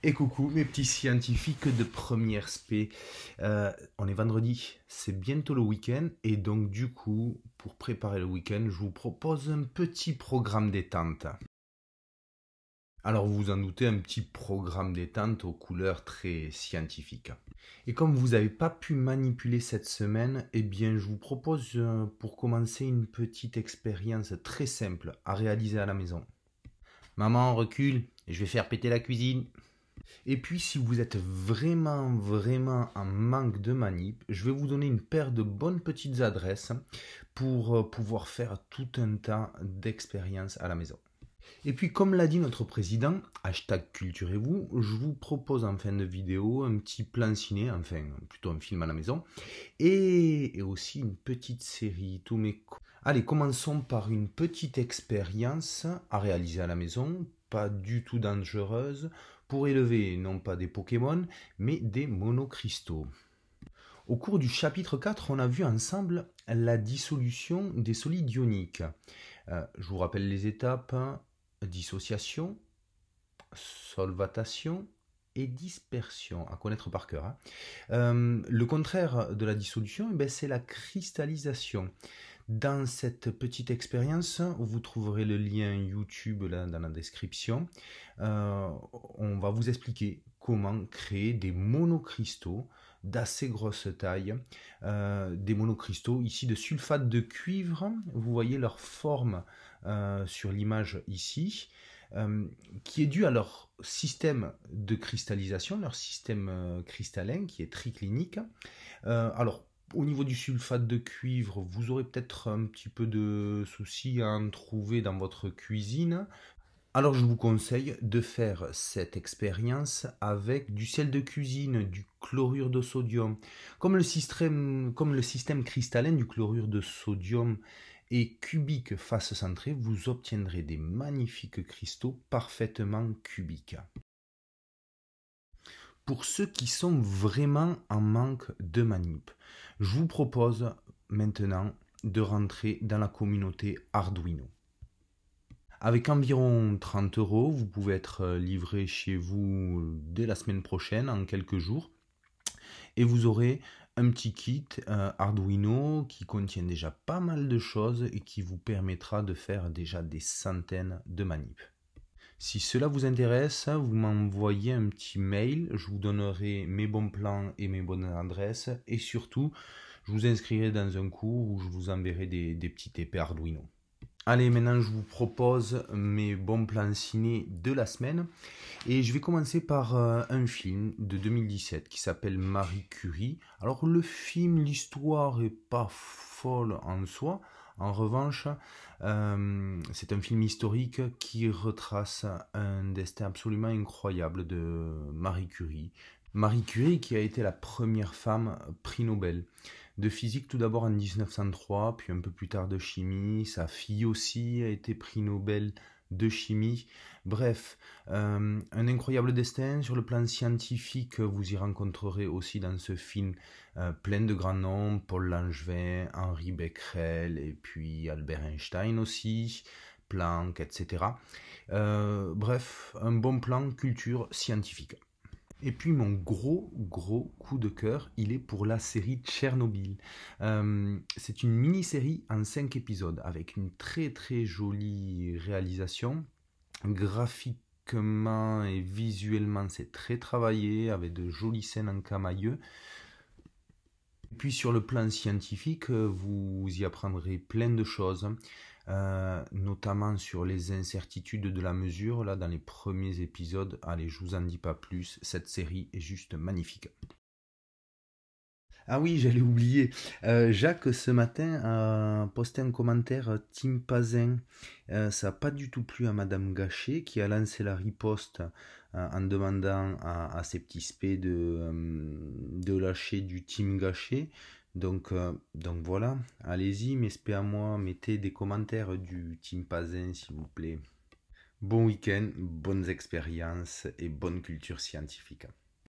Et coucou mes petits scientifiques de première spé. On est vendredi, c'est bientôt le week-end et donc du coup, pour préparer le week-end, je vous propose un petit programme détente. Alors vous vous en doutez, un petit programme détente aux couleurs très scientifiques. Et comme vous n'avez pas pu manipuler cette semaine, eh bien je vous propose pour commencer une petite expérience très simple à réaliser à la maison. Maman, recule, je vais faire péter la cuisine. Et puis si vous êtes vraiment en manque de manip, je vais vous donner une paire de bonnes petites adresses pour pouvoir faire tout un tas d'expériences à la maison. Et puis comme l'a dit notre président, hashtag culturez-vous, je vous propose en fin de vidéo un petit plan ciné, enfin plutôt un film à la maison, et aussi une petite série. Allez, commençons par une petite expérience à réaliser à la maison, pas du tout dangereuse, pour élever non pas des Pokémon, mais des monocristaux. Au cours du chapitre 4, on a vu ensemble la dissolution des solides ioniques. Je vous rappelle les étapes: dissociation, solvatation et dispersion, à connaître par cœur. Le contraire de la dissolution, c'est la cristallisation. Dans cette petite expérience, vous trouverez le lien YouTube là, dans la description. On va vous expliquer comment créer des monocristaux d'assez grosse taille. Des monocristaux ici de sulfate de cuivre. Vous voyez leur forme sur l'image ici. Qui est dû à leur système de cristallisation, leur système cristallin qui est triclinique. Alors, au niveau du sulfate de cuivre, vous aurez peut-être un petit peu de soucis à en trouver dans votre cuisine. Alors je vous conseille de faire cette expérience avec du sel de cuisine, du chlorure de sodium. Comme le système cristallin du chlorure de sodium est cubique face centrée, vous obtiendrez des magnifiques cristaux parfaitement cubiques. Pour ceux qui sont vraiment en manque de manip, je vous propose maintenant de rentrer dans la communauté Arduino. Avec environ 30 €, vous pouvez être livré chez vous dès la semaine prochaine, en quelques jours. Et vous aurez un petit kit Arduino qui contient déjà pas mal de choses et qui vous permettra de faire déjà des centaines de manips. Si cela vous intéresse, vous m'envoyez un petit mail, je vous donnerai mes bons plans et mes bonnes adresses, et surtout, je vous inscrirai dans un cours où je vous enverrai des petits TP Arduino. Allez, maintenant je vous propose mes bons plans ciné de la semaine, et je vais commencer par un film de 2017 qui s'appelle Marie Curie. Alors le film, l'histoire est pas folle en soi. En revanche, c'est un film historique qui retrace un destin absolument incroyable de Marie Curie. Marie Curie qui a été la première femme prix Nobel de physique tout d'abord en 1903, puis un peu plus tard de chimie. Sa fille aussi a été prix Nobel de chimie. Bref, un incroyable destin. Sur le plan scientifique, vous y rencontrerez aussi dans ce film plein de grands noms: Paul Langevin, Henri Becquerel, et puis Albert Einstein aussi, Planck, etc. Bref, un bon plan culture scientifique. Et puis mon gros coup de cœur, il est pour la série Tchernobyl. C'est une mini-série en 5 épisodes avec une très jolie réalisation. Graphiquement et visuellement, c'est très travaillé avec de jolies scènes en camailleux. Et puis sur le plan scientifique, vous y apprendrez plein de choses. Notamment sur les incertitudes de la mesure, là dans les premiers épisodes. Allez, je vous en dis pas plus, cette série est juste magnifique. Ah oui, j'allais oublier, Jacques ce matin a posté un commentaire Team Pazin. Ça n'a pas du tout plu à Madame Gachet qui a lancé la riposte en demandant à ses petits spés de lâcher du Team Gachet. Donc voilà, allez-y, mes spés à moi, mettez des commentaires du Team Pazin s'il vous plaît. Bon week-end, bonnes expériences et bonne culture scientifique.